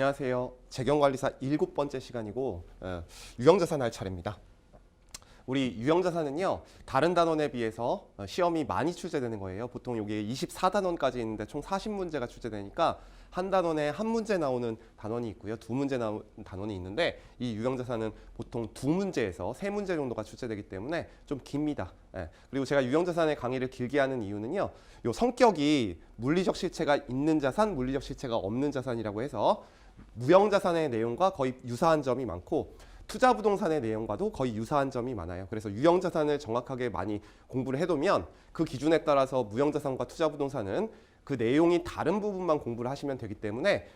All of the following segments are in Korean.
안녕하세요. 재경관리사 7번째 시간이고 유형자산 할 차례입니다. 우리 유형자산은요, 다른 단원에 비해서 시험이 많이 출제되는 거예요. 보통 여기에 24단원까지 있는데 총 40문제가 출제되니까 한 단원에 한 문제 나오는 단원이 있고요. 두 문제 나오는 단원이 있는데 이 유형자산은 보통 두 문제에서 세 문제 정도가 출제되기 때문에 좀 깁니다. 그리고 제가 유형자산의 강의를 길게 하는 이유는요, 요 성격이 물리적 실체가 있는 자산, 물리적 실체가 없는 자산이라고 해서 무형자산의 내용과 거의 유사한 점이 많고 투자부동산의 내용과도 거의 유사한 점이 많아요. 그래서 유형자산을 정확하게 많이 공부를 해두면 그 기준에 따라서 무형자산과 투자부동산은 그 내용이 다른 부분만 공부를 하시면 되기 때문에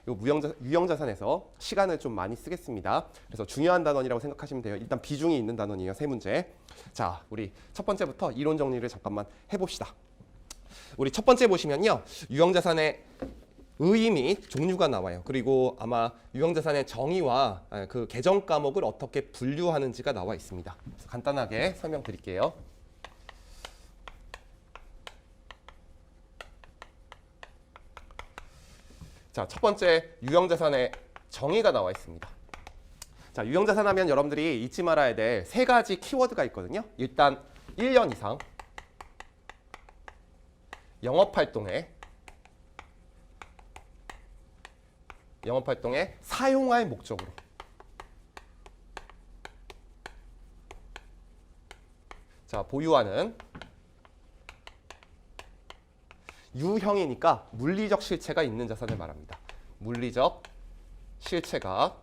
유형자산에서 시간을 좀 많이 쓰겠습니다. 그래서 중요한 단원이라고 생각하시면 돼요. 일단 비중이 있는 단원이에요. 세 문제. 자, 우리 첫 번째부터 이론 정리를 잠깐만 해봅시다. 우리 첫 번째 보시면요, 유형자산의 의의 및 종류가 나와요. 그리고 아마 유형자산의 정의와 그 개정 과목을 어떻게 분류하는지가 나와 있습니다. 그래서 간단하게 설명드릴게요. 자, 첫 번째 유형자산의 정의가 나와 있습니다. 자, 유형자산 하면 여러분들이 잊지 말아야 될 세 가지 키워드가 있거든요. 일단 1년 이상 영업활동에 사용할 목적으로 자, 보유하는 유형이니까 물리적 실체가 있는 자산을 말합니다. 물리적 실체가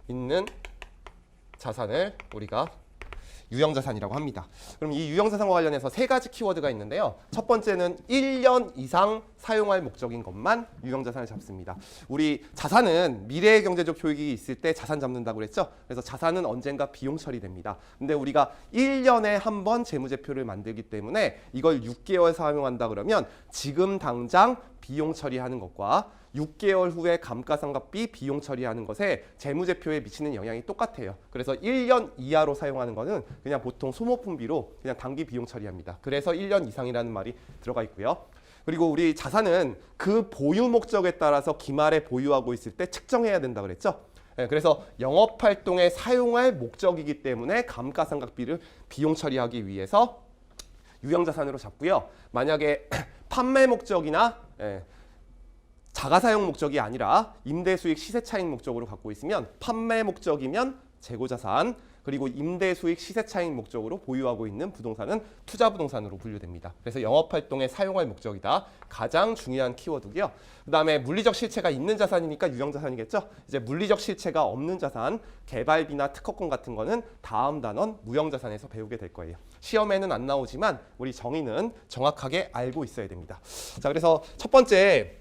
있는 자산을 우리가 유형자산이라고 합니다. 그럼 이 유형자산과 관련해서 세 가지 키워드가 있는데요. 첫 번째는 1년 이상 사용할 목적인 것만 유형자산을 잡습니다. 우리 자산은 미래의 경제적 효익이 있을 때 자산 잡는다고 그랬죠. 그래서 자산은 언젠가 비용 처리됩니다. 근데 우리가 1년에 한 번 재무제표를 만들기 때문에 이걸 6개월 사용한다 그러면 지금 당장 비용 처리하는 것과 6개월 후에 감가상각비 비용 처리하는 것에 재무제표에 미치는 영향이 똑같아요. 그래서 1년 이하로 사용하는 것은 그냥 보통 소모품비로 그냥 단기 비용 처리합니다. 그래서 1년 이상이라는 말이 들어가 있고요. 그리고 우리 자산은 그 보유 목적에 따라서 기말에 보유하고 있을 때 측정해야 된다 그랬죠. 그래서 영업활동에 사용할 목적이기 때문에 감가상각비를 비용 처리하기 위해서 유형자산으로 잡고요. 만약에 판매 목적이나 자가사용 목적이 아니라 임대수익 시세차익 목적으로 갖고 있으면 판매 목적이면 재고자산, 그리고 임대수익 시세차익 목적으로 보유하고 있는 부동산은 투자부동산으로 분류됩니다. 그래서 영업활동에 사용할 목적이다. 가장 중요한 키워드고요. 그 다음에 물리적 실체가 있는 자산이니까 유형자산이겠죠. 이제 물리적 실체가 없는 자산, 개발비나 특허권 같은 거는 다음 단원 무형자산에서 배우게 될 거예요. 시험에는 안 나오지만 우리 정의는 정확하게 알고 있어야 됩니다. 자, 그래서 첫 번째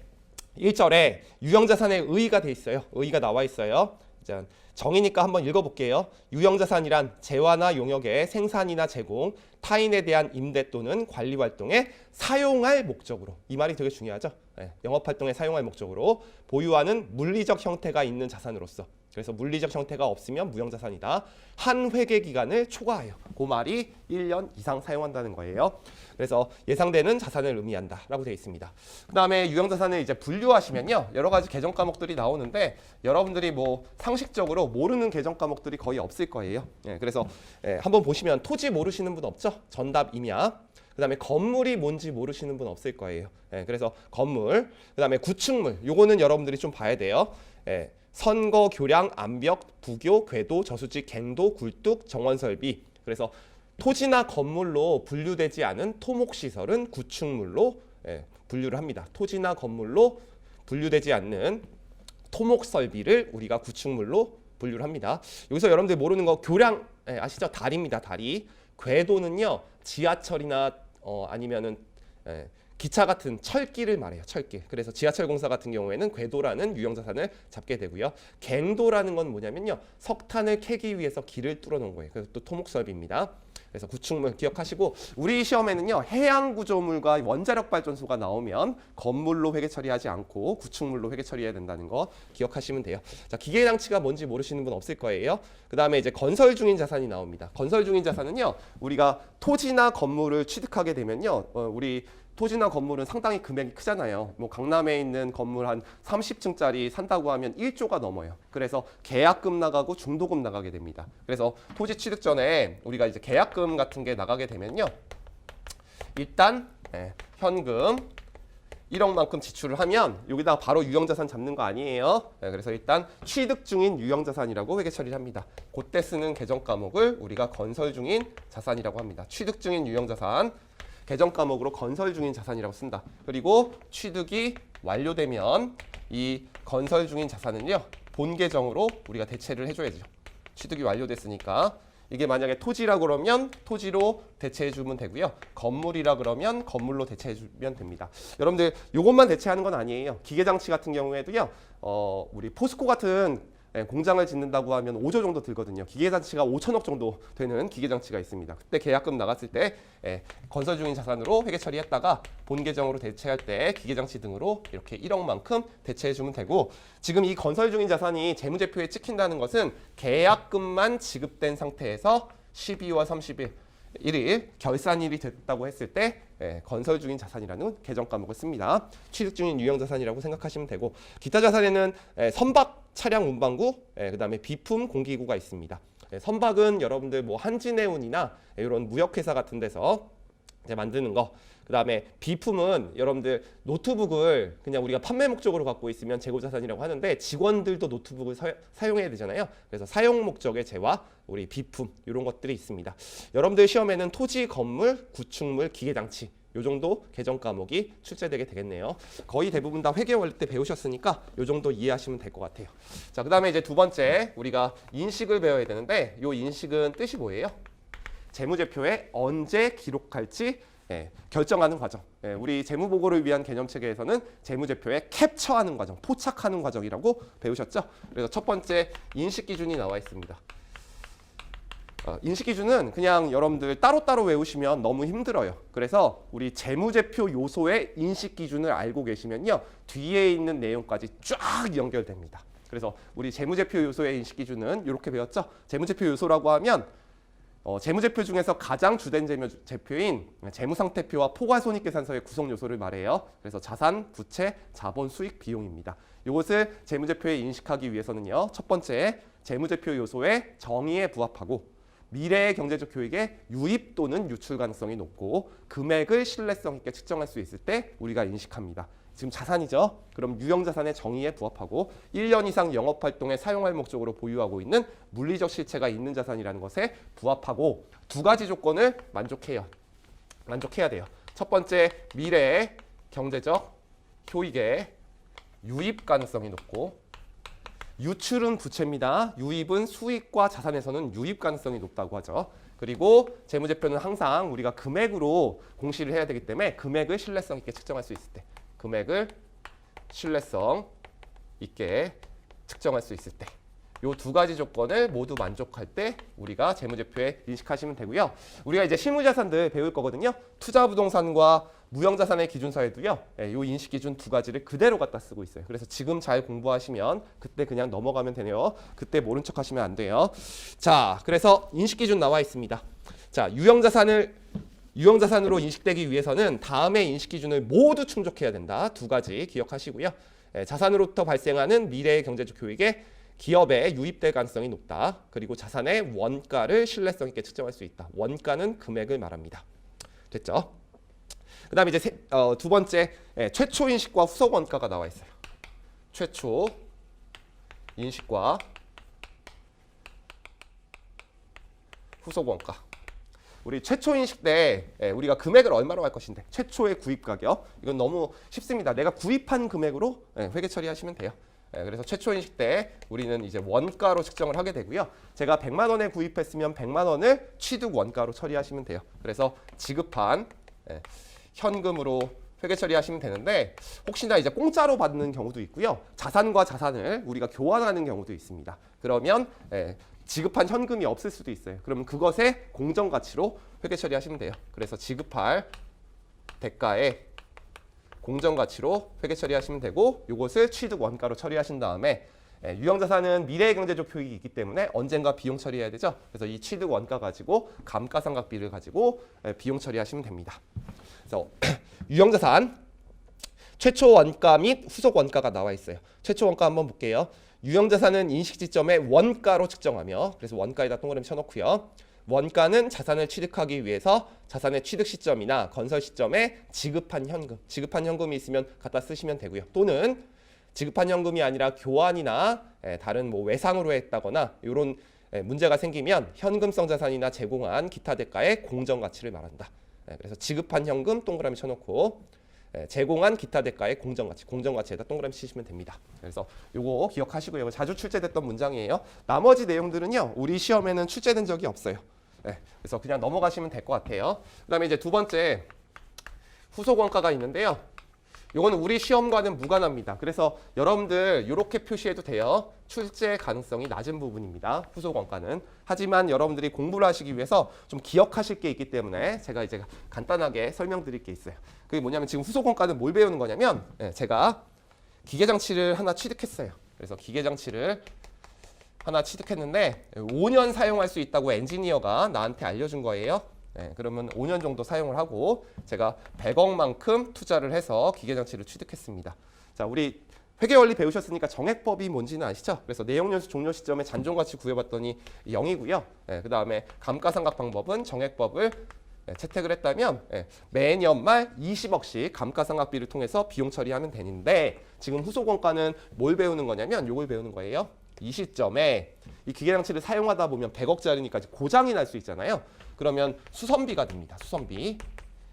1절에 유형자산의 의의가 돼 있어요. 의의가 나와 있어요. 자, 정의니까 한번 읽어볼게요. 유형자산이란 재화나 용역의 생산이나 제공, 타인에 대한 임대 또는 관리 활동에 사용할 목적으로, 이 말이 되게 중요하죠. 영업활동에 사용할 목적으로 보유하는 물리적 형태가 있는 자산으로서, 그래서 물리적 형태가 없으면 무형자산이다. 한 회계 기간을 초과하여, 그 말이 1년 이상 사용한다는 거예요. 그래서 예상되는 자산을 의미한다라고 되어 있습니다. 그 다음에 유형자산을 이제 분류하시면요, 여러 가지 개정 과목들이 나오는데 여러분들이 뭐 상식적으로 모르는 개정 과목들이 거의 없을 거예요. 그래서 한번 보시면 토지 모르시는 분 없죠? 전답 임야. 그 다음에 건물이 뭔지 모르시는 분 없을 거예요. 그래서 건물, 그 다음에 구축물, 요거는 여러분들이 좀 봐야 돼요. 선거, 교량, 암벽, 부교, 궤도, 저수지, 갱도, 굴뚝, 정원설비. 그래서 토지나 건물로 분류되지 않은 토목시설은 구축물로 분류를 합니다. 토지나 건물로 분류되지 않는 토목설비를 우리가 구축물로 분류를 합니다. 여기서 여러분들이 모르는 거 교량 아시죠? 다리입니다. 다리. 궤도는요, 지하철이나 아니면은 기차 같은 철길을 말해요. 철길. 그래서 지하철 공사 같은 경우에는 궤도라는 유형자산을 잡게 되고요. 갱도라는 건 뭐냐면요, 석탄을 캐기 위해서 길을 뚫어 놓은 거예요. 그래서 또 토목설비입니다. 그래서 구축물 기억하시고, 우리 시험에는요, 해양구조물과 원자력 발전소가 나오면 건물로 회계 처리하지 않고 구축물로 회계 처리해야 된다는 거 기억하시면 돼요. 자, 기계장치가 뭔지 모르시는 분 없을 거예요. 그 다음에 이제 건설 중인 자산이 나옵니다. 건설 중인 자산은요, 우리가 토지나 건물을 취득하게 되면요, 우리 토지나 건물은 상당히 금액이 크잖아요. 뭐 강남에 있는 건물 한 30층짜리 산다고 하면 1조가 넘어요. 그래서 계약금 나가고 중도금 나가게 됩니다. 그래서 토지 취득 전에 우리가 이제 계약금 같은 게 나가게 되면요. 일단 현금 1억만큼 지출을 하면 여기다가 바로 유형자산 잡는 거 아니에요. 그래서 일단 취득 중인 유형자산이라고 회계 처리를 합니다. 그때 쓰는 계정 과목을 우리가 건설 중인 자산이라고 합니다. 취득 중인 유형자산, 계정 과목으로 건설 중인 자산이라고 쓴다. 그리고 취득이 완료되면 이 건설 중인 자산은요, 본 계정으로 우리가 대체를 해줘야죠. 취득이 완료됐으니까. 이게 만약에 토지라 그러면 토지로 대체해 주면 되고요. 건물이라 그러면 건물로 대체해 주면 됩니다. 여러분들 이것만 대체하는 건 아니에요. 기계장치 같은 경우에도요. 우리 포스코 같은 공장을 짓는다고 하면 5조 정도 들거든요. 기계장치가 5천억 정도 되는 기계장치가 있습니다. 그때 계약금 나갔을 때 건설 중인 자산으로 회계 처리했다가 본 계정으로 대체할 때 기계장치 등으로 이렇게 1억만큼 대체해 주면 되고, 지금 이 건설 중인 자산이 재무제표에 찍힌다는 것은 계약금만 지급된 상태에서 12월 31일 결산일이 됐다고 했을 때 건설 중인 자산이라는 계정 과목을 씁니다. 취득 중인 유형자산이라고 생각하시면 되고, 기타 자산에는 선박 차량 운반구, 그다음에 비품 공기구가 있습니다. 선박은 여러분들 뭐 한진해운이나 이런 무역회사 같은 데서 이제 만드는 거. 그다음에 비품은 여러분들 노트북을 그냥 우리가 판매 목적으로 갖고 있으면 재고자산이라고 하는데, 직원들도 노트북을 사용해야 되잖아요. 그래서 사용 목적의 재화, 우리 비품 이런 것들이 있습니다. 여러분들 시험에는 토지, 건물, 구축물, 기계장치 요 정도 계정 과목이 출제되게 되겠네요. 거의 대부분 다 회계 원리 때 배우셨으니까 요 정도 이해하시면 될 것 같아요. 자, 그다음에 이제 두 번째 우리가 인식을 배워야 되는데, 요 인식은 뜻이 뭐예요? 재무제표에 언제 기록할지 결정하는 과정. 우리 재무보고를 위한 개념체계에서는 재무제표에 캡처하는 과정, 포착하는 과정이라고 배우셨죠? 그래서 첫 번째 인식기준이 나와 있습니다. 인식기준은 그냥 여러분들 따로따로 외우시면 너무 힘들어요. 그래서 우리 재무제표 요소의 인식기준을 알고 계시면요, 뒤에 있는 내용까지 쫙 연결됩니다. 그래서 우리 재무제표 요소의 인식기준은 이렇게 배웠죠? 재무제표 요소라고 하면 재무제표 중에서 가장 주된 재무제표인 재무상태표와 포괄손익계산서의 구성 요소를 말해요. 그래서 자산, 부채, 자본, 수익, 비용입니다. 이것을 재무제표에 인식하기 위해서는요, 첫 번째 재무제표 요소의 정의에 부합하고 미래의 경제적 효익의 유입 또는 유출 가능성이 높고 금액을 신뢰성 있게 측정할 수 있을 때 우리가 인식합니다. 지금 자산이죠. 그럼 유형자산의 정의에 부합하고 1년 이상 영업활동에 사용할 목적으로 보유하고 있는 물리적 실체가 있는 자산이라는 것에 부합하고 두 가지 조건을 만족해야 돼요. 첫 번째, 미래의 경제적 효익의 유입 가능성이 높고, 유출은 부채입니다. 유입은 수익과 자산에서는 유입 가능성이 높다고 하죠. 그리고 재무제표는 항상 우리가 금액으로 공시를 해야 되기 때문에 금액을 신뢰성 있게 측정할 수 있을 때, 금액을 신뢰성 있게 측정할 수 있을 때, 요 두 가지 조건을 모두 만족할 때 우리가 재무제표에 인식하시면 되고요. 우리가 이제 실무자산들 배울 거거든요. 투자부동산과 무형자산의 기준서에도요, 요 인식기준 두 가지를 그대로 갖다 쓰고 있어요. 그래서 지금 잘 공부하시면 그때 그냥 넘어가면 되네요. 그때 모른 척 하시면 안 돼요. 자, 그래서 인식기준 나와 있습니다. 자, 유형자산으로 인식되기 위해서는 다음의 인식기준을 모두 충족해야 된다. 두 가지 기억하시고요. 자산으로부터 발생하는 미래의 경제적 효익에 기업에 유입될 가능성이 높다. 그리고 자산의 원가를 신뢰성 있게 측정할 수 있다. 원가는 금액을 말합니다. 됐죠? 그 다음에 이제 두 번째, 최초 인식과 후속 원가가 나와 있어요. 최초 인식과 후속 원가. 우리 최초 인식 때 우리가 금액을 얼마로 할 것인데, 최초의 구입 가격, 이건 너무 쉽습니다. 내가 구입한 금액으로 회계 처리하시면 돼요. 그래서 최초 인식 때 우리는 이제 원가로 측정을 하게 되고요. 제가 100만 원에 구입했으면 100만 원을 취득 원가로 처리하시면 돼요. 그래서 지급한 현금으로 회계 처리하시면 되는데, 혹시나 이제 공짜로 받는 경우도 있고요. 자산과 자산을 우리가 교환하는 경우도 있습니다. 그러면 지급한 현금이 없을 수도 있어요. 그러면 그것의 공정 가치로 회계 처리하시면 돼요. 그래서 지급할 대가의 공정 가치로 회계 처리하시면 되고, 이것을 취득 원가로 처리하신 다음에 유형자산은 미래의 경제적 효익이 있기 때문에 언젠가 비용 처리해야 되죠. 그래서 이 취득 원가 가지고 감가상각비를 가지고 비용 처리하시면 됩니다. 그래서 유형자산 최초 원가 및 후속 원가가 나와 있어요. 최초 원가 한번 볼게요. 유형자산은 인식 시점에 원가로 측정하며, 그래서 원가에다 동그라미 쳐놓고요. 원가는 자산을 취득하기 위해서 자산의 취득 시점이나 건설 시점에 지급한 현금이 있으면 갖다 쓰시면 되고요. 또는 지급한 현금이 아니라 교환이나 다른 뭐 외상으로 했다거나 이런 문제가 생기면 현금성 자산이나 제공한 기타 대가의 공정 가치를 말한다. 그래서 지급한 현금 동그라미 쳐놓고 제공한 기타 대가의 공정 가치에다 동그라미 치시면 됩니다. 그래서 요거 기억하시고요. 이거 자주 출제됐던 문장이에요. 나머지 내용들은요, 우리 시험에는 출제된 적이 없어요. 그래서 그냥 넘어가시면 될 것 같아요. 그다음에 이제 두 번째 후속 원가가 있는데요. 요거는 우리 시험과는 무관합니다. 그래서 여러분들 이렇게 표시해도 돼요. 출제 가능성이 낮은 부분입니다. 후속 원가는. 하지만 여러분들이 공부를 하시기 위해서 좀 기억하실 게 있기 때문에 제가 이제 간단하게 설명드릴 게 있어요. 그게 뭐냐면 지금 후속 원가는 뭘 배우는 거냐면 제가 기계장치를 하나 취득했어요. 그래서 기계장치를 하나 취득했는데 5년 사용할 수 있다고 엔지니어가 나한테 알려준 거예요. 그러면 5년 정도 사용을 하고 제가 100억만큼 투자를 해서 기계장치를 취득했습니다. 자, 우리 회계원리 배우셨으니까 정액법이 뭔지는 아시죠? 그래서 내용연수 종료 시점에 잔존가치 구해봤더니 0이고요. 그 다음에 감가상각 방법은 정액법을 채택을 했다면 매년 말 20억씩 감가상각비를 통해서 비용 처리하면 되는데, 지금 후속원가는 뭘 배우는 거냐면 요걸 배우는 거예요. 이 시점에 이 기계장치를 사용하다 보면 100억짜리니까 고장이 날 수 있잖아요. 그러면 수선비가 됩니다. 수선비.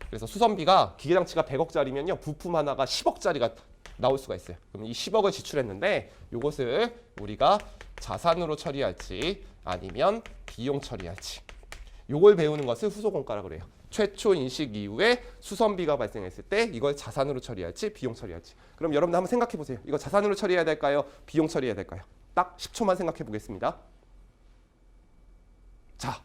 그래서 수선비가 기계장치가 100억짜리면요, 부품 하나가 10억짜리가 나올 수가 있어요. 그럼 이 10억을 지출했는데 이것을 우리가 자산으로 처리할지 아니면 비용 처리할지, 요걸 배우는 것을 후속원가라고 그래요. 최초 인식 이후에 수선비가 발생했을 때 이걸 자산으로 처리할지 비용 처리할지. 그럼 여러분들 한번 생각해 보세요. 이거 자산으로 처리해야 될까요? 비용 처리해야 될까요? 딱 10초만 생각해 보겠습니다. 자,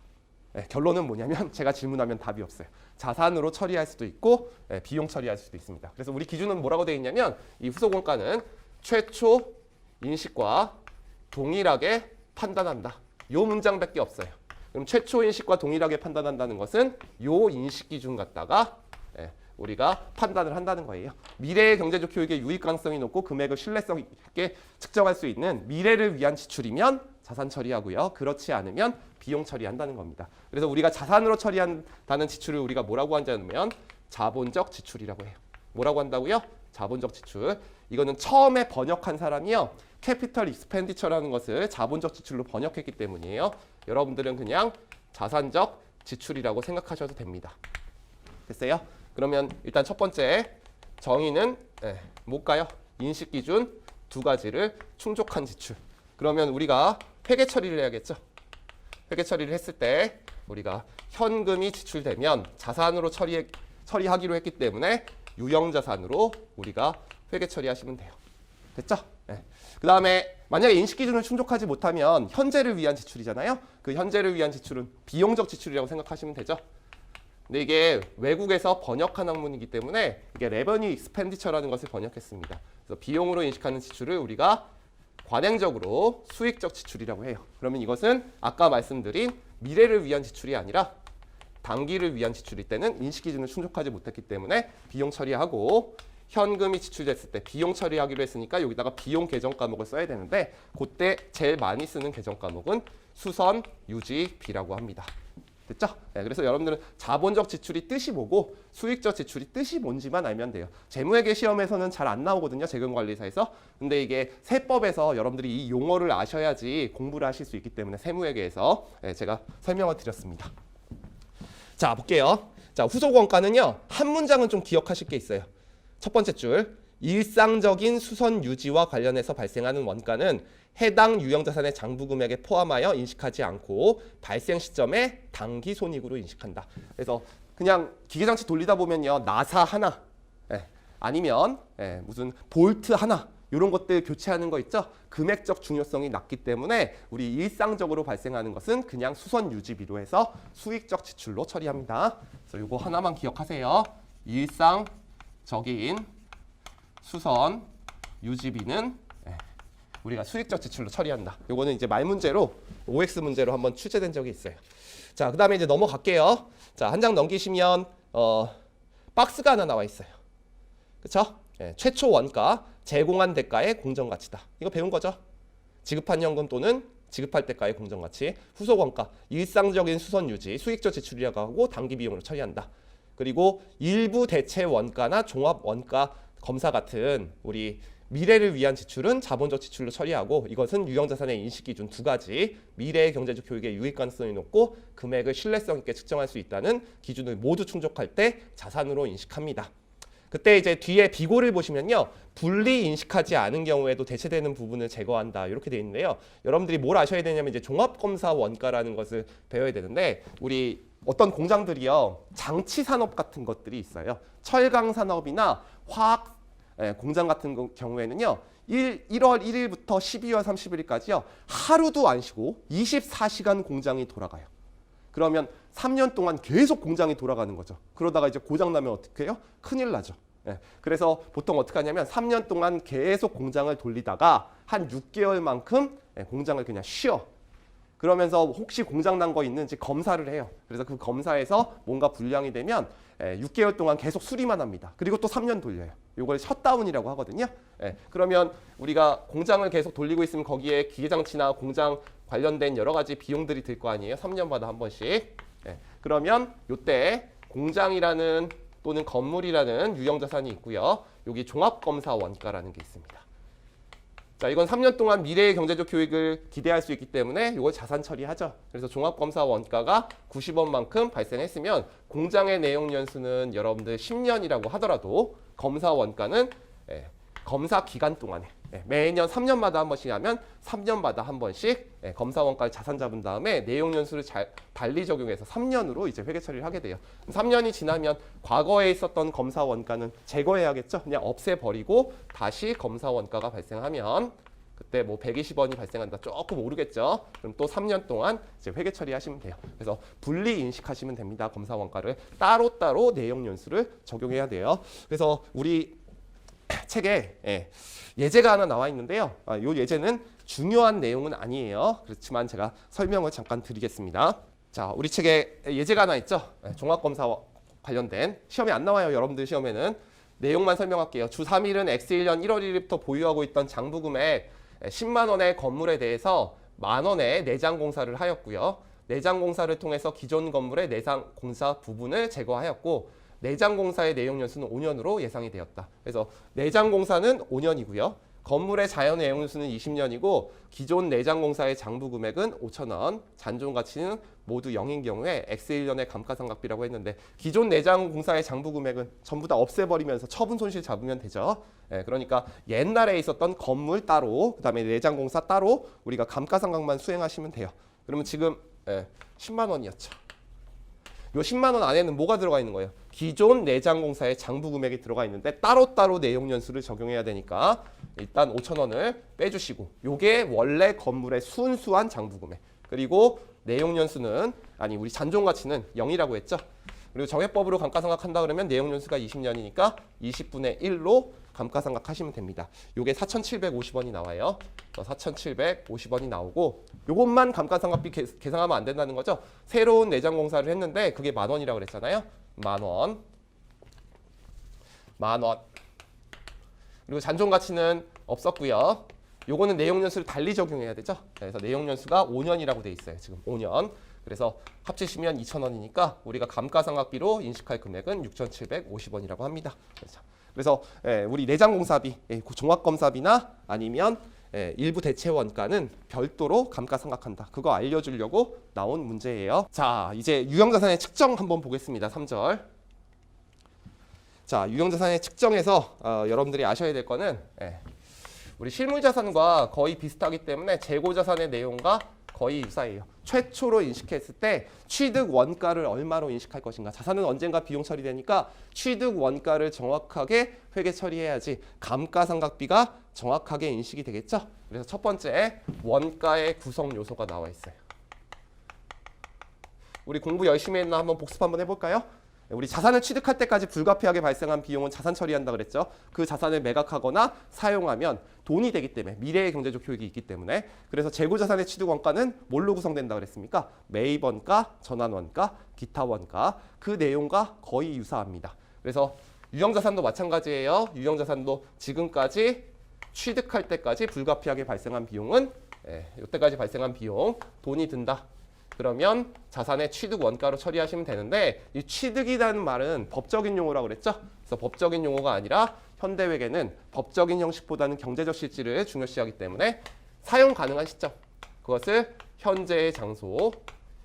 결론은 뭐냐면 제가 질문하면 답이 없어요. 자산으로 처리할 수도 있고 비용 처리할 수도 있습니다. 그래서 우리 기준은 뭐라고 되어 있냐면 이 후속원가는 최초 인식과 동일하게 판단한다. 요 문장밖에 없어요. 그럼 최초 인식과 동일하게 판단한다는 것은 요 인식 기준 갖다가 우리가 판단을 한다는 거예요. 미래의 경제적 효익의 유익 가능성이 높고 금액을 신뢰성 있게 측정할 수 있는 미래를 위한 지출이면 자산 처리하고요. 그렇지 않으면 비용 처리한다는 겁니다. 그래서 우리가 자산으로 처리한다는 지출을 우리가 뭐라고 한다면 자본적 지출이라고 해요. 뭐라고 한다고요? 자본적 지출. 이거는 처음에 번역한 사람이요, 캐피털 익스펜디처라는 것을 자본적 지출로 번역했기 때문이에요. 여러분들은 그냥 자산적 지출이라고 생각하셔도 됩니다. 됐어요? 그러면 일단 첫 번째 정의는 뭘까요? 인식 기준 두 가지를 충족한 지출. 그러면 우리가 회계 처리를 해야겠죠? 회계 처리를 했을 때 우리가 현금이 지출되면 자산으로 처리하기로 했기 때문에 유형자산으로 우리가 회계 처리하시면 돼요. 됐죠? 그 다음에 만약에 인식 기준을 충족하지 못하면 현재를 위한 지출이잖아요. 그 현재를 위한 지출은 비용적 지출이라고 생각하시면 되죠. 근데 이게 외국에서 번역한 학문이기 때문에 이게 레버뉴 익스펜디처라는 것을 번역했습니다. 그래서 비용으로 인식하는 지출을 우리가 관행적으로 수익적 지출이라고 해요. 그러면 이것은 아까 말씀드린 미래를 위한 지출이 아니라 단기를 위한 지출일 때는 인식 기준을 충족하지 못했기 때문에 비용 처리하고, 현금이 지출됐을 때 비용 처리하기로 했으니까 여기다가 비용 계정 과목을 써야 되는데, 그때 제일 많이 쓰는 계정 과목은 수선 유지비라고 합니다. 됐죠? 그래서 여러분들은 자본적 지출이 뜻이 뭐고 수익적 지출이 뜻이 뭔지만 알면 돼요. 재무회계 시험에서는 잘 안 나오거든요, 재경관리사에서. 근데 이게 세법에서 여러분들이 이 용어를 아셔야지 공부를 하실 수 있기 때문에 세무회계에서 제가 설명을 드렸습니다. 자, 볼게요. 자, 후속원가는요, 한 문장은 좀 기억하실 게 있어요. 첫 번째 줄, 일상적인 수선 유지와 관련해서 발생하는 원가는 해당 유형자산의 장부 금액에 포함하여 인식하지 않고 발생 시점에 단기 손익으로 인식한다. 그래서 그냥 기계장치 돌리다 보면요, 나사 하나, 아니면 무슨 볼트 하나, 이런 것들 교체하는 거 있죠? 금액적 중요성이 낮기 때문에 우리 일상적으로 발생하는 것은 그냥 수선 유지비로 해서 수익적 지출로 처리합니다. 그래서 이거 하나만 기억하세요. 일상적인 수선 유지비는 우리가 수익적 지출로 처리한다. 요거는 이제 말 문제로 OX 문제로 한번 출제된 적이 있어요. 자, 그다음에 이제 넘어갈게요. 자, 한 장 넘기시면 박스가 하나 나와 있어요. 그렇죠? 예, 최초 원가, 제공한 대가의 공정가치다. 이거 배운 거죠? 지급한 현금 또는 지급할 때가의 공정가치, 후속 원가, 일상적인 수선 유지, 수익적 지출이라고 하고 단기 비용으로 처리한다. 그리고 일부 대체 원가나 종합 원가 검사 같은 우리 미래를 위한 지출은 자본적 지출로 처리하고 이것은 유형자산의 인식 기준 두 가지, 미래의 경제적 교육에 유익 가능성이 높고 금액을 신뢰성 있게 측정할 수 있다는 기준을 모두 충족할 때 자산으로 인식합니다. 그때 이제 뒤에 비고를 보시면요. 분리 인식하지 않은 경우에도 대체되는 부분을 제거한다. 이렇게 되어 있는데요. 여러분들이 뭘 아셔야 되냐면 이제 종합검사 원가라는 것을 배워야 되는데 우리 어떤 공장들이요. 장치 산업 같은 것들이 있어요. 철강 산업이나 화학 공장 같은 경우에는요. 1월 1일부터 12월 31일까지요. 하루도 안 쉬고 24시간 공장이 돌아가요. 그러면 3년 동안 계속 공장이 돌아가는 거죠. 그러다가 이제 고장 나면 어떻게 해요? 큰일 나죠. 그래서 보통 어떻게 하냐면 3년 동안 계속 공장을 돌리다가 한 6개월만큼 공장을 그냥 쉬어. 그러면서 혹시 고장 난 거 있는지 검사를 해요. 그래서 그 검사에서 뭔가 불량이 되면 6개월 동안 계속 수리만 합니다. 그리고 또 3년 돌려요. 이걸 셧다운이라고 하거든요. 그러면 우리가 공장을 계속 돌리고 있으면 거기에 기계장치나 공장 관련된 여러 가지 비용들이 들 거 아니에요. 3년마다 한 번씩. 그러면 이때 공장이라는 또는 건물이라는 유형자산이 있고요. 여기 종합검사 원가라는 게 있습니다. 자, 이건 3년 동안 미래의 경제적 교육을 기대할 수 있기 때문에 이걸 자산 처리하죠. 그래서 종합검사 원가가 90원만큼 발생했으면 공장의 내용 연수는 여러분들 10년이라고 하더라도 검사 원가는 검사 기간 동안에 매년 3년마다 한 번씩 하면 3년마다 한 번씩 검사 원가를 자산 잡은 다음에 내용 연수를 달리 적용해서 3년으로 이제 회계 처리를 하게 돼요. 3년이 지나면 과거에 있었던 검사 원가는 제거해야겠죠. 그냥 없애버리고 다시 검사 원가가 발생하면 그때 뭐 120원이 발생한다. 조금 오르겠죠. 그럼 또 3년 동안 이제 회계 처리하시면 돼요. 그래서 분리 인식하시면 됩니다. 검사 원가를 따로따로 내용 연수를 적용해야 돼요. 그래서 우리 책에 예제가 하나 나와 있는데요. 이 예제는 중요한 내용은 아니에요. 그렇지만 제가 설명을 잠깐 드리겠습니다. 자, 우리 책에 예제가 하나 있죠. 종합검사 관련된 시험에 안 나와요. 여러분들 시험에는 내용만 설명할게요. 주 3일은 X1년 1월 1일부터 보유하고 있던 장부 금액 10만 원의 건물에 대해서 만 원의 내장 공사를 하였고요. 내장 공사를 통해서 기존 건물의 내장 공사 부분을 제거하였고 내장 공사의 내용 연수는 5년으로 예상이 되었다. 그래서 내장 공사는 5년이고요. 건물의 자연 내용 연수는 20년이고 기존 내장 공사의 장부 금액은 5,000원, 잔존 가치는 모두 0인 경우에 X1년의 감가상각비라고 했는데 기존 내장 공사의 장부 금액은 전부 다 없애버리면서 처분 손실 잡으면 되죠. 그러니까 옛날에 있었던 건물 따로, 그다음에 내장 공사 따로 우리가 감가상각만 수행하시면 돼요. 그러면 지금 10만 원이었죠. 요 10만 원 안에는 뭐가 들어가 있는 거예요? 기존 내장 공사의 장부 금액이 들어가 있는데 따로따로 내용 연수를 적용해야 되니까 일단 5,000원을 빼주시고 요게 원래 건물의 순수한 장부 금액. 그리고 내용 연수는 우리 잔존 가치는 0이라고 했죠. 그리고 정해법으로 감가상각한다 그러면 내용 연수가 20년이니까 20분의 1로 감가상각하시면 됩니다. 요게 4,750원이 나와요. 4,750원이 나오고 요것만 감가상각비 계산하면 안 된다는 거죠. 새로운 내장 공사를 했는데 그게 만 원이라고 그랬잖아요. 만 원. 그리고 잔존 가치는 없었고요. 요거는 내용 연수를 달리 적용해야 되죠. 그래서 내용 연수가 5년이라고 돼 있어요. 지금 5년. 그래서 합치시면 2,000원이니까 우리가 감가상각비로 인식할 금액은 6,750원이라고 합니다. 그래서 우리 내장공사비, 종합검사비나 아니면 일부 대체 원가는 별도로 감가상각한다. 그거 알려주려고 나온 문제예요. 자, 이제 유형자산의 측정 한번 보겠습니다. 3절. 자, 유형자산의 측정에서 여러분들이 아셔야 될 거는 우리 실물자산과 거의 비슷하기 때문에 재고자산의 내용과 거의 유사해요. 최초로 인식했을 때 취득 원가를 얼마로 인식할 것인가. 자산은 언젠가 비용 처리되니까 취득 원가를 정확하게 회계 처리해야지 감가상각비가 정확하게 인식이 되겠죠. 그래서 첫 번째 원가의 구성 요소가 나와 있어요. 우리 공부 열심히 했나 한번 복습 한번 해볼까요? 우리 자산을 취득할 때까지 불가피하게 발생한 비용은 자산 처리한다 그랬죠. 그 자산을 매각하거나 사용하면 돈이 되기 때문에 미래의 경제적 효익이 있기 때문에 그래서 재고자산의 취득 원가는 뭘로 구성된다 그랬습니까? 매입원가, 전환원가, 기타 원가 그 내용과 거의 유사합니다. 그래서 유형자산도 마찬가지예요. 유형자산도 지금까지 취득할 때까지 불가피하게 발생한 비용은 이때까지 발생한 비용 돈이 든다. 그러면 자산의 취득 원가로 처리하시면 되는데 이 취득이라는 말은 법적인 용어라고 그랬죠. 그래서 법적인 용어가 아니라 현대회계는 법적인 형식보다는 경제적 실질을 중요시하기 때문에 사용 가능한 시점 그것을 현재의 장소,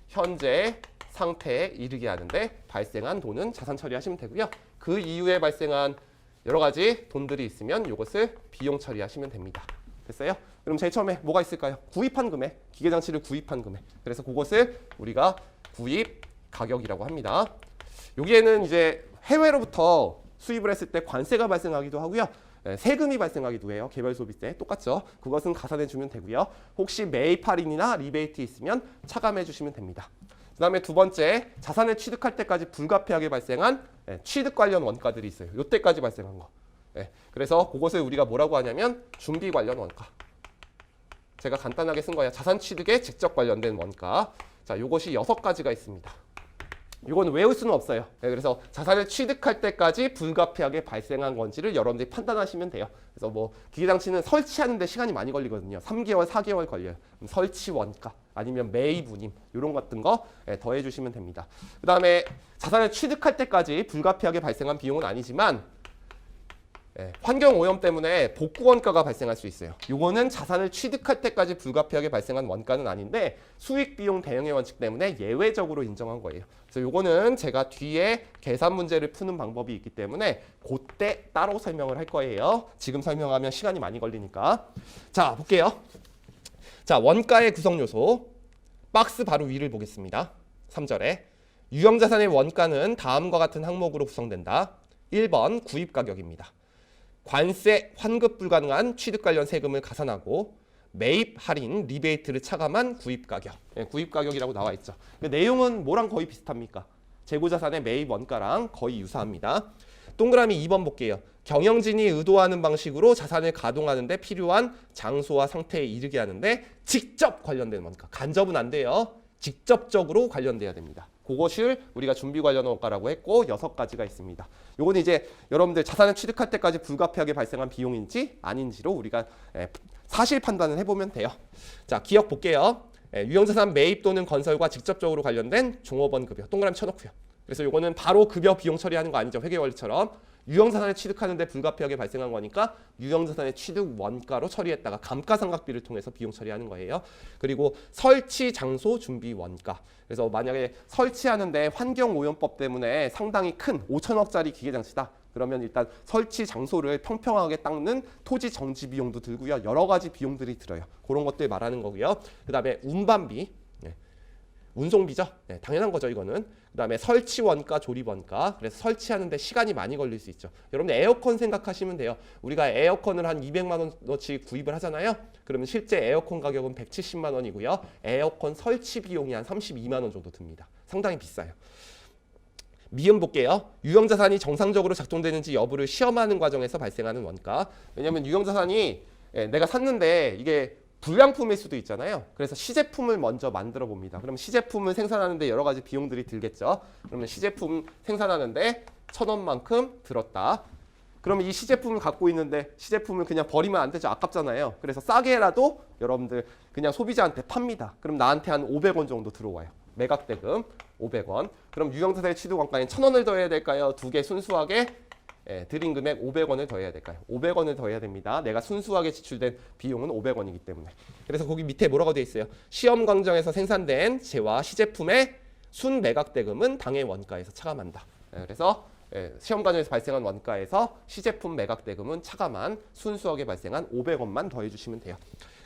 현재의 상태에 이르게 하는데 발생한 돈은 자산 처리하시면 되고요. 그 이후에 발생한 여러 가지 돈들이 있으면 이것을 비용 처리하시면 됩니다. 됐어요? 그럼 제일 처음에 뭐가 있을까요? 구입한 금액, 기계장치를 구입한 금액. 그래서 그것을 우리가 구입 가격이라고 합니다. 여기에는 이제 해외로부터 수입을 했을 때 관세가 발생하기도 하고요. 세금이 발생하기도 해요. 개별 소비세 똑같죠. 그것은 가산해 주면 되고요. 혹시 매입 할인이나 리베이트 있으면 차감해 주시면 됩니다. 그 다음에 두 번째, 자산을 취득할 때까지 불가피하게 발생한 취득 관련 원가들이 있어요. 이때까지 발생한 거. 그래서 그것을 우리가 뭐라고 하냐면 준비 관련 원가. 제가 간단하게 쓴 거예요. 자산 취득에 직접 관련된 원가. 자, 이것이 6가지가 있습니다. 이건 외울 수는 없어요. 그래서 자산을 취득할 때까지 불가피하게 발생한 건지를 여러분들이 판단하시면 돼요. 그래서 뭐 기계장치는 설치하는 데 시간이 많이 걸리거든요. 3개월, 4개월 걸려요. 설치 원가 아니면 매입 운임 이런 같은 거 더해 주시면 됩니다. 그 다음에 자산을 취득할 때까지 불가피하게 발생한 비용은 아니지만 환경 오염 때문에 복구 원가가 발생할 수 있어요. 요거는 자산을 취득할 때까지 불가피하게 발생한 원가는 아닌데 수익 비용 대응의 원칙 때문에 예외적으로 인정한 거예요. 그래서 요거는 제가 뒤에 계산 문제를 푸는 방법이 있기 때문에 그때 따로 설명을 할 거예요. 지금 설명하면 시간이 많이 걸리니까. 자, 볼게요. 자, 원가의 구성 요소. 박스 바로 위를 보겠습니다. 3절에 유형자산의 원가는 다음과 같은 항목으로 구성된다. 1번 구입 가격입니다. 관세, 환급 불가능한 취득 관련 세금을 가산하고 매입, 할인, 리베이트를 차감한 구입 가격. 구입 가격이라고 나와 있죠. 내용은 뭐랑 거의 비슷합니까? 재고자산의 매입 원가랑 거의 유사합니다. 동그라미 2번 볼게요. 경영진이 의도하는 방식으로 자산을 가동하는 데 필요한 장소와 상태에 이르게 하는데 직접 관련된 원가. 간접은 안 돼요. 직접적으로 관련돼야 됩니다. 그것을 우리가 준비 관련 원가라고 했고 6가지가 있습니다. 요건 이제 여러분들 자산을 취득할 때까지 불가피하게 발생한 비용인지 아닌지로 우리가 사실 판단을 해보면 돼요. 자, 기억 볼게요. 유형자산 매입 또는 건설과 직접적으로 관련된 종업원 급여 동그라미 쳐놓고요. 그래서 요거는 바로 급여 비용 처리하는 거 아니죠. 회계원리처럼. 유형자산을 취득하는데 불가피하게 발생한 거니까 유형자산의 취득 원가로 처리했다가 감가상각비를 통해서 비용 처리하는 거예요. 그리고 설치 장소 준비 원가. 그래서 만약에 설치하는데 환경오염법 때문에 상당히 큰 5천억짜리 기계장치다. 그러면 일단 설치 장소를 평평하게 닦는 토지 정지 비용도 들고요. 여러 가지 비용들이 들어요. 그런 것들 말하는 거고요. 그 다음에 운반비. 운송비죠. 당연한 거죠, 이거는. 그 다음에 설치 원가, 조립 원가. 그래서 설치하는데 시간이 많이 걸릴 수 있죠. 여러분 에어컨 생각하시면 돼요. 우리가 에어컨을 한 200만 원어치 구입을 하잖아요. 그러면 실제 에어컨 가격은 170만 원이고요. 에어컨 설치 비용이 한 32만 원 정도 듭니다. 상당히 비싸요. 미음 볼게요. 유형자산이 정상적으로 작동되는지 여부를 시험하는 과정에서 발생하는 원가. 왜냐하면 유형자산이 내가 샀는데 이게 불량품일 수도 있잖아요. 그래서 시제품을 먼저 만들어 봅니다. 그럼 시제품을 생산하는데 여러 가지 비용들이 들겠죠. 그러면 시제품 생산하는데 1,000원만큼 들었다. 그러면 이 시제품을 갖고 있는데 시제품을 그냥 버리면 안 되죠. 아깝잖아요. 그래서 싸게라도 여러분들 그냥 소비자한테 팝니다. 그럼 나한테 한 500원 정도 들어와요. 매각대금 500원. 그럼 유형자산의 취득 원가에 1,000원을 더해야 될까요? 두 개 순수하게 드린 금액 500원을 더해야 될까요? 500원을 더해야 됩니다. 내가 순수하게 지출된 비용은 500원이기 때문에. 그래서 거기 밑에 뭐라고 되어 있어요? 시험 광정에서 생산된 재와 시제품의 순 매각대금은 당해 원가에서 차감한다. 그래서 시험 과정에서 발생한 원가에서 시제품 매각대금은 차감한 순수하게 발생한 500원만 더해 주시면 돼요.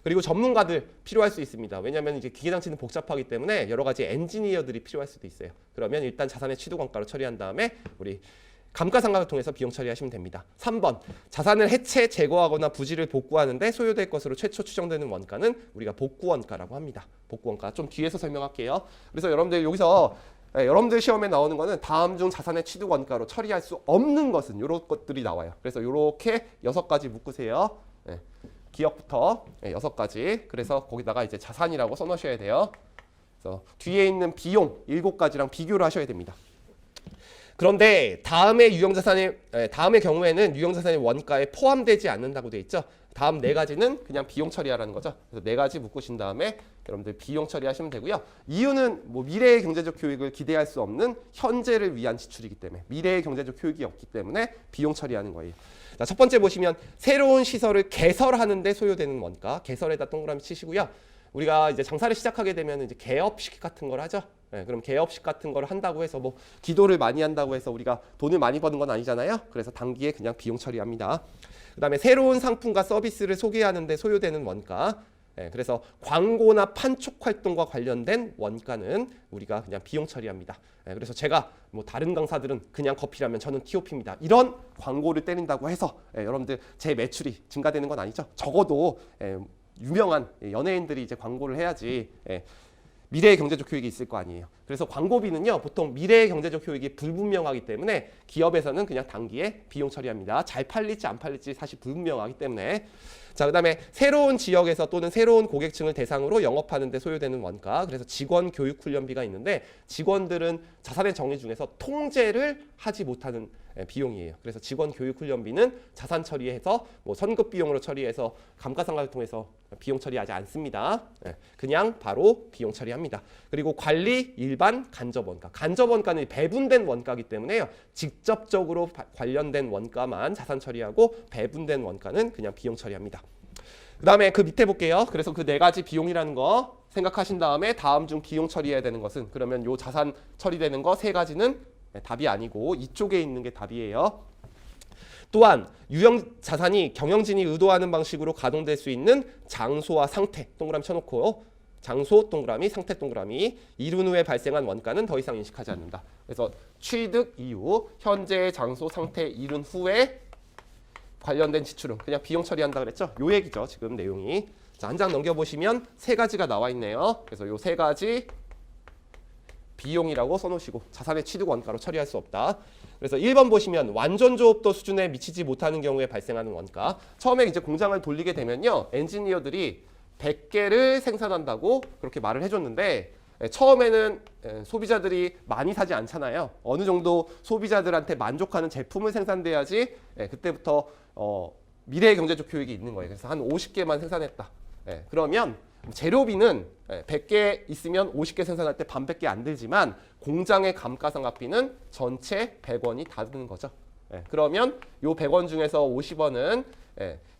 그리고 전문가들 필요할 수 있습니다. 왜냐하면 이제 기계장치는 복잡하기 때문에 여러 가지 엔지니어들이 필요할 수도 있어요. 그러면 일단 자산의 취득 원가로 처리한 다음에 우리 감가상각을 통해서 비용 처리하시면 됩니다. 3번, 자산을 해체, 제거하거나 부지를 복구하는데 소요될 것으로 최초 추정되는 원가는 우리가 복구원가라고 합니다. 복구원가 좀 뒤에서 설명할게요. 그래서 여러분들 여기서 여러분들 시험에 나오는 거는 다음 중 자산의 취득 원가로 처리할 수 없는 것은 이런 것들이 나와요. 그래서 이렇게 6가지 묶으세요. 기억부터 6가지. 그래서 거기다가 이제 자산이라고 써놓으셔야 돼요. 그래서 뒤에 있는 비용 7가지랑 비교를 하셔야 됩니다. 그런데 다음의 경우에는 유형자산이 원가에 포함되지 않는다고 돼 있죠. 다음 네 가지는 그냥 비용 처리하라는 거죠. 그래서 네 가지 묶으신 다음에 여러분들 비용 처리하시면 되고요. 이유는 뭐 미래의 경제적 효익을 기대할 수 없는 현재를 위한 지출이기 때문에, 미래의 경제적 효익이 없기 때문에 비용 처리하는 거예요. 자, 첫 번째 보시면 새로운 시설을 개설하는 데 소요되는 원가, 개설에다 동그라미 치시고요. 우리가 이제 장사를 시작하게 되면 이제 개업식 같은 걸 하죠. 네, 그럼 개업식 같은 걸 한다고 해서 뭐 기도를 많이 한다고 해서 우리가 돈을 많이 버는 건 아니잖아요. 그래서 단기에 그냥 비용 처리합니다. 그다음에 새로운 상품과 서비스를 소개하는 데 소요되는 원가. 네, 그래서 광고나 판촉 활동과 관련된 원가는 우리가 그냥 비용 처리합니다. 네, 그래서 제가 뭐 다른 강사들은 그냥 커피라면 저는 TOP입니다. 이런 광고를 때린다고 해서 여러분들 제 매출이 증가되는 건 아니죠. 적어도 유명한 연예인들이 이제 광고를 해야지 미래의 경제적 효익이 있을 거 아니에요. 그래서 광고비는요, 보통 미래의 경제적 효익이 불분명하기 때문에 기업에서는 그냥 단기에 비용 처리합니다. 잘 팔릴지 안 팔릴지 사실 불분명하기 때문에. 자, 그다음에 새로운 지역에서 또는 새로운 고객층을 대상으로 영업하는 데 소요되는 원가. 그래서 직원 교육 훈련비가 있는데 직원들은 자산의 정리 중에서 통제를 하지 못하는 비용이에요. 그래서 직원 교육 훈련비는 자산 처리해서 뭐 선급 비용으로 처리해서 감가상각을 통해서 비용 처리하지 않습니다. 그냥 바로 비용 처리합니다. 그리고 관리, 일반, 간접 원가. 간접 원가는 배분된 원가이기 때문에요. 직접적으로 관련된 원가만 자산 처리하고 배분된 원가는 그냥 비용 처리합니다. 그 다음에 그 밑에 볼게요. 그래서 그 네 가지 비용이라는 거 생각하신 다음에 다음 중 비용 처리해야 되는 것은, 그러면 요 자산 처리되는 거 세 가지는 답이 아니고 이쪽에 있는 게 답이에요. 또한 유형 자산이 경영진이 의도하는 방식으로 가동될 수 있는 장소와 상태, 동그라미 쳐놓고 장소 동그라미, 상태 동그라미, 이룬 후에 발생한 원가는 더 이상 인식하지 않는다. 그래서 취득 이후 현재의 장소, 상태 이룬 후에 관련된 지출은 그냥 비용 처리한다 그랬죠. 요 얘기죠, 지금 내용이. 자, 한 장 넘겨보시면 세 가지가 나와 있네요. 그래서 요 세 가지 비용이라고 써놓으시고 자산의 취득 원가로 처리할 수 없다. 그래서 1번 보시면 완전 조업도 수준에 미치지 못하는 경우에 발생하는 원가. 처음에 이제 공장을 돌리게 되면요, 엔지니어들이 100개를 생산한다고 그렇게 말을 해줬는데 처음에는 소비자들이 많이 사지 않잖아요. 어느 정도 소비자들한테 만족하는 제품을 생산돼야지 그때부터 미래의 경제적 효익이 있는 거예요. 그래서 한 50개만 생산했다. 그러면 재료비는 100개 있으면 50개 생산할 때 반밖에 안 들지만 공장의 감가상각비는 전체 100원이 다 드는 거죠. 그러면 요 100원 중에서 50원은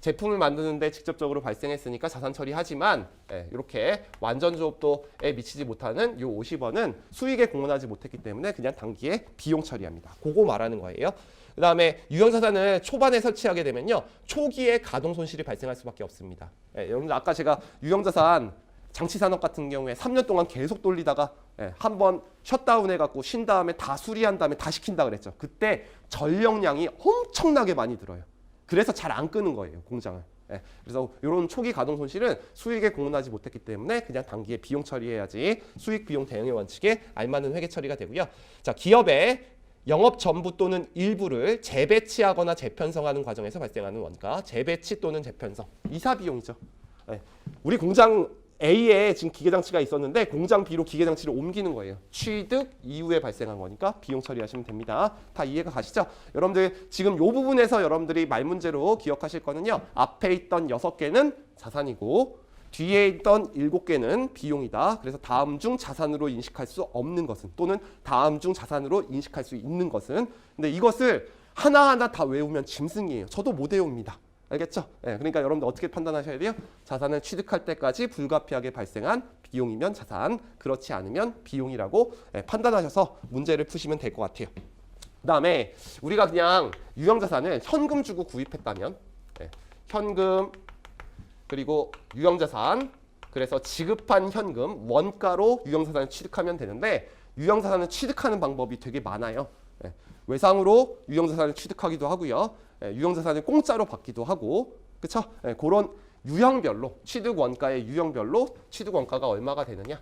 제품을 만드는데 직접적으로 발생했으니까 자산 처리하지만 이렇게 완전 조업도에 미치지 못하는 요 50원은 수익에 공헌하지 못했기 때문에 그냥 단기에 비용 처리합니다. 그거 말하는 거예요. 그 다음에 유형자산을 초반에 설치하게 되면요, 초기에 가동 손실이 발생할 수밖에 없습니다. 여러분들 아까 제가 유형자산 장치산업 같은 경우에 3년 동안 계속 돌리다가 한번 셧다운 해갖고 쉰 다음에 다 수리한 다음에 다시 킨다 그랬죠. 그때 전력량이 엄청나게 많이 들어요. 그래서 잘 안 끄는 거예요, 공장을. 그래서 이런 초기 가동 손실은 수익에 공헌하지 못했기 때문에 그냥 단기에 비용 처리해야지 수익 비용 대응의 원칙에 알맞는 회계 처리가 되고요. 자, 기업의 영업 전부 또는 일부를 재배치하거나 재편성하는 과정에서 발생하는 원가, 재배치 또는 재편성, 이사 비용이죠. 우리 공장 A에 지금 기계장치가 있었는데 공장 B로 기계장치를 옮기는 거예요. 취득 이후에 발생한 거니까 비용 처리하시면 됩니다. 다 이해가 가시죠? 여러분들 지금 이 부분에서 여러분들이 말 문제로 기억하실 거는요, 앞에 있던 6개는 자산이고 뒤에 있던 7개는 비용이다. 그래서 다음 중 자산으로 인식할 수 없는 것은, 또는 다음 중 자산으로 인식할 수 있는 것은, 근데 이것을 하나하나 다 외우면 짐승이에요. 저도 못 외웁니다. 알겠죠? 그러니까 여러분들 어떻게 판단하셔야 돼요? 자산을 취득할 때까지 불가피하게 발생한 비용이면 자산, 그렇지 않으면 비용이라고 판단하셔서 문제를 푸시면 될 것 같아요. 그 다음에 우리가 그냥 유형자산을 현금 주고 구입했다면, 현금 그리고 유형자산, 그래서 지급한 현금, 원가로 유형자산을 취득하면 되는데 유형자산을 취득하는 방법이 되게 많아요. 외상으로 유형자산을 취득하기도 하고요. 유형자산을 공짜로 받기도 하고, 그쵸? 그런 유형별로, 취득 원가의 유형별로 취득 원가가 얼마가 되느냐?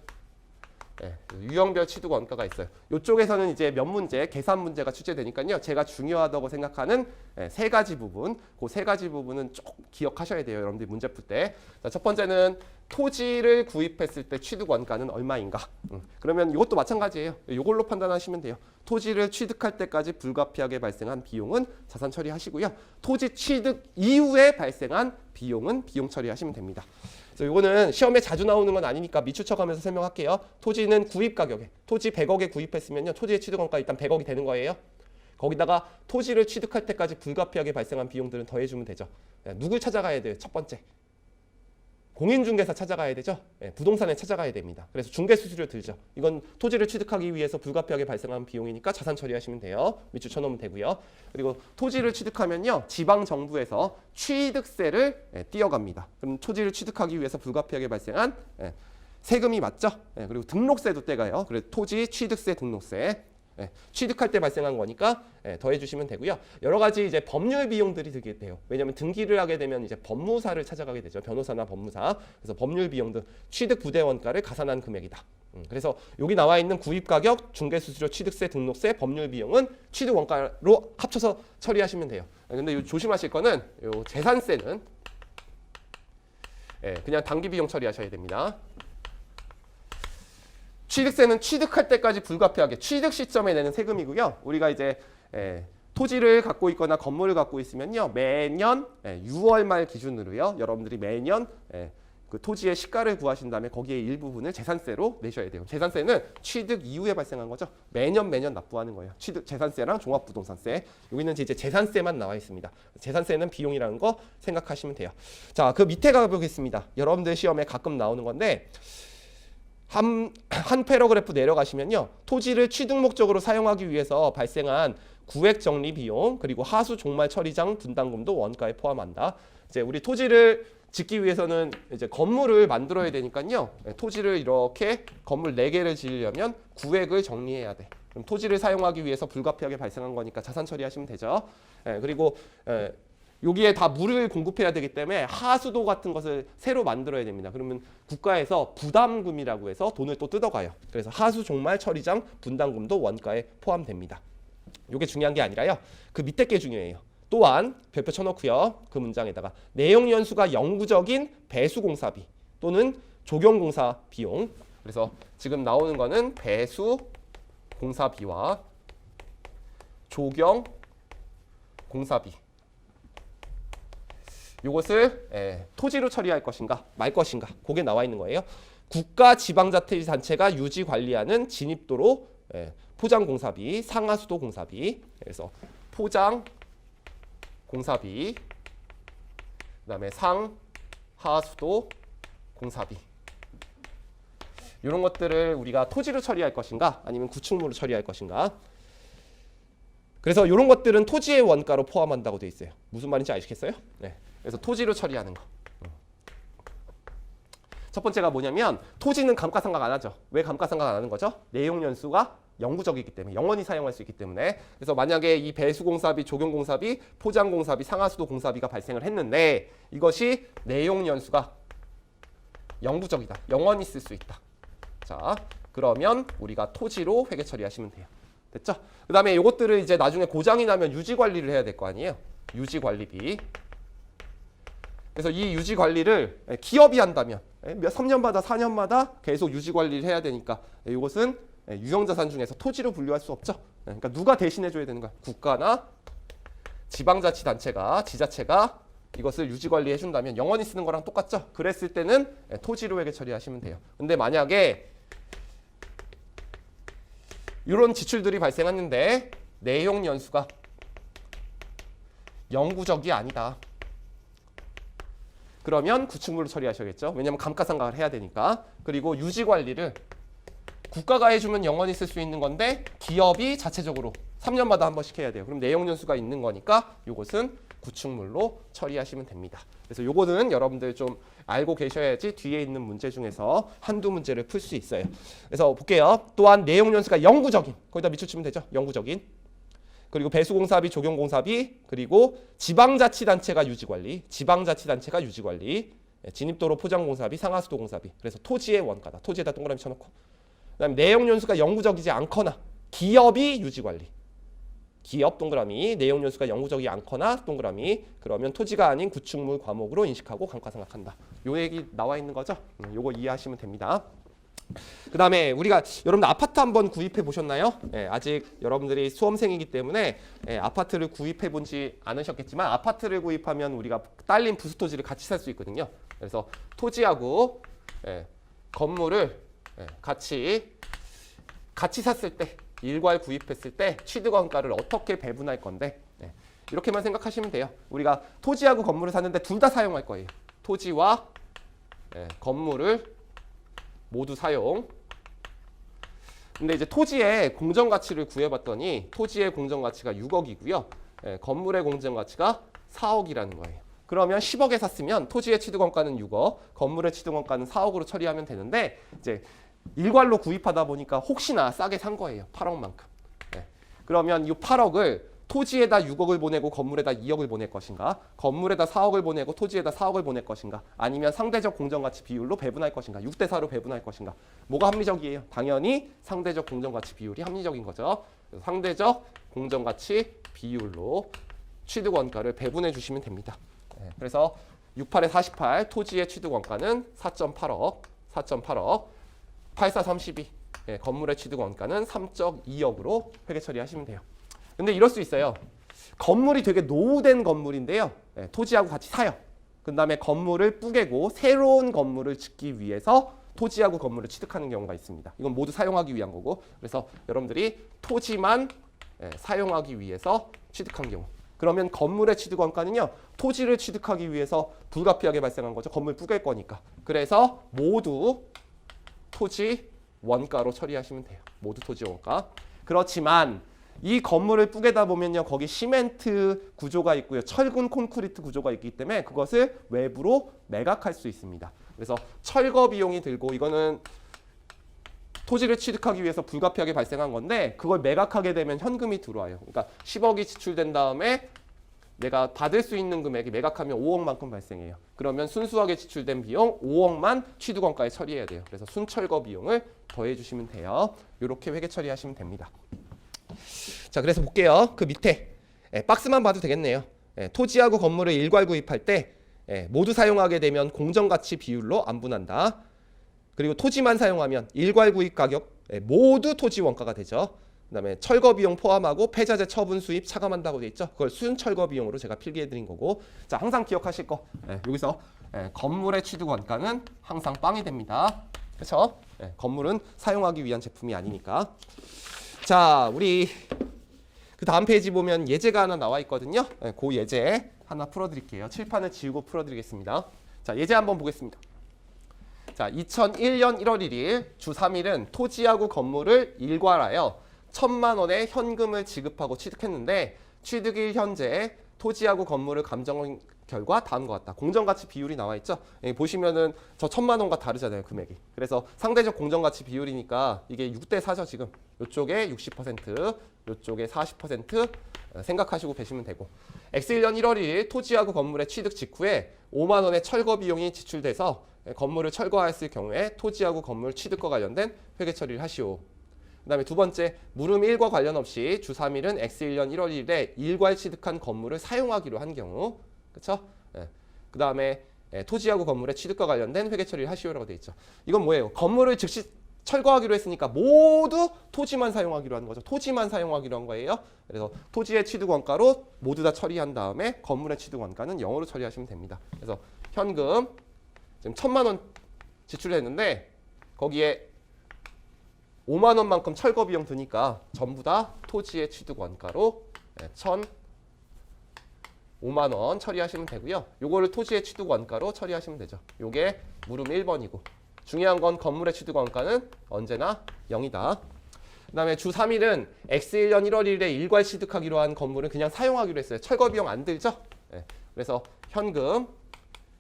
유형별 취득 원가가 있어요. 이쪽에서는 이제 몇 문제, 계산 문제가 출제되니까요. 제가 중요하다고 생각하는 세 가지 부분, 그 세 가지 부분은 쭉 기억하셔야 돼요. 여러분들이 문제 풀 때. 자, 첫 번째는 토지를 구입했을 때 취득 원가는 얼마인가? 그러면 이것도 마찬가지예요. 이걸로 판단하시면 돼요. 토지를 취득할 때까지 불가피하게 발생한 비용은 자산 처리하시고요. 토지 취득 이후에 발생한 비용은 비용 처리하시면 됩니다. 그래서 이거는 시험에 자주 나오는 건 아니니까 밑추쳐가면서 설명할게요. 토지는 구입 가격에 토지 100억에 구입했으면요. 토지의 취득 원가 일단 100억이 되는 거예요. 거기다가 토지를 취득할 때까지 불가피하게 발생한 비용들은 더해주면 되죠. 누굴 찾아가야 돼요? 첫 번째. 공인중개사 찾아가야 되죠. 부동산에 찾아가야 됩니다. 그래서 중개수수료 들죠. 이건 토지를 취득하기 위해서 불가피하게 발생한 비용이니까 자산 처리하시면 돼요. 밑줄 쳐놓으면 되고요. 그리고 토지를 취득하면요. 지방정부에서 취득세를 띄어갑니다. 그럼 토지를 취득하기 위해서 불가피하게 발생한 세금이 맞죠. 그리고 등록세도 떼가요. 그래서 토지 취득세 등록세. 취득할 때 발생한 거니까 더해 주시면 되고요. 여러 가지 이제 법률 비용들이 들게 돼요. 왜냐하면 등기를 하게 되면 이제 법무사를 찾아가게 되죠. 변호사나 법무사. 그래서 법률 비용들 취득 부대 원가를 가산한 금액이다. 그래서 여기 나와 있는 구입 가격, 중개수수료, 취득세, 등록세, 법률 비용은 취득 원가로 합쳐서 처리하시면 돼요. 근데 조심하실 거는 요 재산세는 그냥 단기 비용 처리하셔야 됩니다. 취득세는 취득할 때까지 불가피하게 취득 시점에 내는 세금이고요. 우리가 이제 토지를 갖고 있거나 건물을 갖고 있으면요. 매년 6월 말 기준으로요. 여러분들이 매년 그 토지의 시가를 구하신 다음에 거기에 일부분을 재산세로 내셔야 돼요. 재산세는 취득 이후에 발생한 거죠. 매년 납부하는 거예요. 취득 재산세랑 종합부동산세. 여기는 이제 재산세만 나와 있습니다. 재산세는 비용이라는 거 생각하시면 돼요. 자, 그 밑에 가보겠습니다. 여러분들 시험에 가끔 나오는 건데 한 패러그래프 내려가시면요. 토지를 취득 목적으로 사용하기 위해서 발생한 구획 정리 비용 그리고 하수 종말 처리장 분담금도 원가에 포함한다. 이제 우리 토지를 짓기 위해서는 이제 건물을 만들어야 되니까요. 토지를 이렇게 건물 4개를 지으려면 구획을 정리해야 돼. 그럼 토지를 사용하기 위해서 불가피하게 발생한 거니까 자산 처리하시면 되죠. 그리고 여기에 다 물을 공급해야 되기 때문에 하수도 같은 것을 새로 만들어야 됩니다. 그러면 국가에서 부담금이라고 해서 돈을 또 뜯어가요. 그래서 하수 종말 처리장 분담금도 원가에 포함됩니다. 이게 중요한 게 아니라요. 그 밑에 게 중요해요. 또한 별표 쳐놓고요. 그 문장에다가 내용 연수가 영구적인 배수 공사비 또는 조경 공사 비용. 그래서 지금 나오는 거는 배수 공사비와 조경 공사비. 이것을 토지로 처리할 것인가 말 것인가 그게 나와 있는 거예요. 국가 지방자치단체가 유지 관리하는 진입도로 포장공사비, 상하수도 공사비. 그래서 포장 공사비, 그다음에 상하수도 공사비. 이런 것들을 우리가 토지로 처리할 것인가 아니면 구축물로 처리할 것인가. 그래서 이런 것들은 토지의 원가로 포함한다고 되어 있어요. 무슨 말인지 아시겠어요? 네. 그래서 토지로 처리하는 거. 첫 번째가 뭐냐면 토지는 감가상각 안 하죠. 왜 감가상각 안 하는 거죠? 내용 연수가 영구적이기 때문에 영원히 사용할 수 있기 때문에. 그래서 만약에 이 배수공사비, 조경공사비, 포장공사비, 상하수도 공사비가 발생을 했는데 이것이 내용 연수가 영구적이다. 영원히 쓸 수 있다. 자, 그러면 우리가 토지로 회계 처리하시면 돼요. 됐죠? 그 다음에 이것들을 이제 나중에 고장이 나면 유지 관리를 해야 될 거 아니에요. 유지 관리비. 그래서 이 유지 관리를 기업이 한다면 3년마다 4년마다 계속 유지 관리를 해야 되니까 이것은 유형자산 중에서 토지로 분류할 수 없죠. 그러니까 누가 대신해 줘야 되는 거야? 국가나 지방자치단체가 지자체가 이것을 유지 관리해 준다면 영원히 쓰는 거랑 똑같죠. 그랬을 때는 토지로 회계 처리하시면 돼요. 근데 만약에 이런 지출들이 발생했는데 내용 연수가 영구적이 아니다. 그러면 구축물로 처리하셔야겠죠. 왜냐하면 감가상각을 해야 되니까. 그리고 유지 관리를 국가가 해주면 영원히 쓸 수 있는 건데 기업이 자체적으로 3년마다 한 번씩 해야 돼요. 그럼 내용 연수가 있는 거니까 이것은 구축물로 처리하시면 됩니다. 그래서 요거는 여러분들 좀 알고 계셔야지 뒤에 있는 문제 중에서 한두 문제를 풀 수 있어요. 그래서 볼게요. 또한 내용 연수가 영구적인, 거기다 밑줄 치면 되죠. 영구적인. 그리고 배수공사비, 조경공사비, 그리고 지방자치단체가 유지관리, 지방자치단체가 유지관리, 진입도로 포장공사비, 상하수도 공사비. 그래서 토지의 원가다. 토지에다 동그라미 쳐놓고. 그다음에 내용 연수가 영구적이지 않거나 기업이 유지관리. 기업 동그라미, 내용 요소가 영구적이 않거나 동그라미, 그러면 토지가 아닌 구축물 과목으로 인식하고 감가상각한다. 요 얘기 나와 있는 거죠? 요거 이해하시면 됩니다. 그 다음에 우리가 여러분들 아파트 한번 구입해 보셨나요? 아직 여러분들이 수험생이기 때문에 아파트를 구입해 본지 않으셨겠지만 아파트를 구입하면 우리가 딸린 부수토지를 같이 살 수 있거든요. 그래서 토지하고 건물을 같이 샀을 때 일괄 구입했을 때 취득원가를 어떻게 배분할 건데 이렇게만 생각하시면 돼요. 우리가 토지하고 건물을 샀는데 둘 다 사용할 거예요. 토지와 건물을 모두 사용. 근데 이제 토지의 공정가치를 구해봤더니 토지의 공정가치가 6억이고요. 건물의 공정가치가 4억이라는 거예요. 그러면 10억에 샀으면 토지의 취득원가는 6억, 건물의 취득원가는 4억으로 처리하면 되는데 이제 일괄로 구입하다 보니까 혹시나 싸게 산 거예요. 8억만큼. 그러면 이 8억을 토지에다 6억을 보내고 건물에다 2억을 보낼 것인가? 건물에다 4억을 보내고 토지에다 4억을 보낼 것인가? 아니면 상대적 공정가치 비율로 배분할 것인가? 6대 4로 배분할 것인가? 뭐가 합리적이에요? 당연히 상대적 공정가치 비율이 합리적인 거죠. 그래서 상대적 공정가치 비율로 취득원가를 배분해 주시면 됩니다. 그래서 68에 48 토지의 취득원가는 4.8억, 84, 32 건물의 취득원가는 3.2억으로 회계 처리하시면 돼요. 근데 이럴 수 있어요. 건물이 되게 노후된 건물인데요. 토지하고 같이 사요. 그 다음에 건물을 뿌개고 새로운 건물을 짓기 위해서 토지하고 건물을 취득하는 경우가 있습니다. 이건 모두 사용하기 위한 거고. 그래서 여러분들이 토지만 사용하기 위해서 취득한 경우. 그러면 건물의 취득원가는요. 토지를 취득하기 위해서 불가피하게 발생한 거죠. 건물 뿌갤 거니까. 그래서 모두 토지 원가로 처리하시면 돼요. 모두 토지 원가. 그렇지만 이 건물을 뿌개다 보면요. 거기 시멘트 구조가 있고요. 철근 콘크리트 구조가 있기 때문에 그것을 외부로 매각할 수 있습니다. 그래서 철거 비용이 들고 이거는 토지를 취득하기 위해서 불가피하게 발생한 건데 그걸 매각하게 되면 현금이 들어와요. 그러니까 10억이 지출된 다음에 내가 받을 수 있는 금액이 매각하면 5억만큼 발생해요. 그러면 순수하게 지출된 비용 5억만 취득원가에 처리해야 돼요. 그래서 순철거 비용을 더해 주시면 돼요. 이렇게 회계 처리하시면 됩니다. 자, 그래서 볼게요. 그 밑에 박스만 봐도 되겠네요. 토지하고 건물을 일괄 구입할 때 모두 사용하게 되면 공정가치 비율로 안분한다. 그리고 토지만 사용하면 일괄 구입 가격 모두 토지 원가가 되죠. 그다음에 철거 비용 포함하고 폐자재 처분 수입 차감한다고 돼 있죠. 그걸 순철거 비용으로 제가 필기해 드린 거고. 자, 항상 기억하실 거. 여기서 건물의 취득 원가는 항상 빵이 됩니다. 그렇죠? 건물은 사용하기 위한 제품이 아니니까. 자, 우리 그 다음 페이지 보면 예제가 하나 나와 있거든요. 그 예제 하나 풀어 드릴게요. 칠판을 지우고 풀어 드리겠습니다. 자, 예제 한번 보겠습니다. 자, 2001년 1월 1일 주 3일은 토지하고 건물을 일괄하여 1,000만 원의 현금을 지급하고 취득했는데 취득일 현재 토지하고 건물을 감정한 결과 다음과 같다. 공정가치 비율이 나와 있죠. 보시면은 저 1,000만 원과 다르잖아요, 금액이. 그래서 상대적 공정가치 비율이니까 이게 6대 4죠, 지금. 이쪽에 60%, 이쪽에 40% 생각하시고 계시면 되고. X1년 1월 1일 토지하고 건물의 취득 직후에 5만 원의 철거 비용이 지출돼서 건물을 철거했을 경우에 토지하고 건물 취득과 관련된 회계 처리를 하시오. 그 다음에 두 번째, 물음 1과 관련 없이 주 3일은 X1년 1월 1일에 일괄 취득한 건물을 사용하기로 한 경우. 그렇죠? 그 다음에 토지하고 건물의 취득과 관련된 회계 처리를 하시오라고 되어 있죠. 이건 뭐예요? 건물을 즉시 철거하기로 했으니까 모두 토지만 사용하기로 하는 거죠. 토지만 사용하기로 한 거예요. 그래서 토지의 취득 원가로 모두 다 처리한 다음에 건물의 취득 원가는 0으로 처리하시면 됩니다. 그래서 현금 지금 1,000만 원 지출했는데 거기에 5만 원만큼 철거 비용 드니까 전부 다 토지의 취득 원가로 5만 원 처리하시면 되고요. 요거를 토지의 취득 원가로 처리하시면 되죠. 요게 물음 1번이고 중요한 건 건물의 취득 원가는 언제나 0이다. 그 다음에 주 3일은 X1년 1월 1일에 일괄 취득하기로 한 건물은 그냥 사용하기로 했어요. 철거 비용 안 들죠? 그래서 현금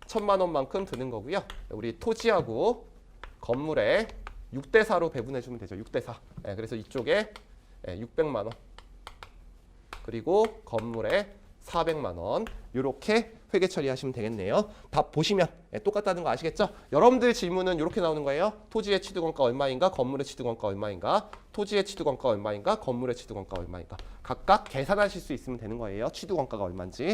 1,000만 원만큼 드는 거고요. 우리 토지하고 건물에 6대 4로 배분해 주면 되죠. 6대 4. 그래서 이쪽에 600만 원. 그리고 건물에 400만 원 이렇게 회계 처리하시면 되겠네요. 답 보시면 똑같다는 거 아시겠죠? 여러분들 질문은 이렇게 나오는 거예요. 토지의 취득원가 얼마인가? 건물의 취득원가 얼마인가? 토지의 취득원가 얼마인가? 건물의 취득원가 얼마인가? 각각 계산하실 수 있으면 되는 거예요. 취득원가가 얼마인지.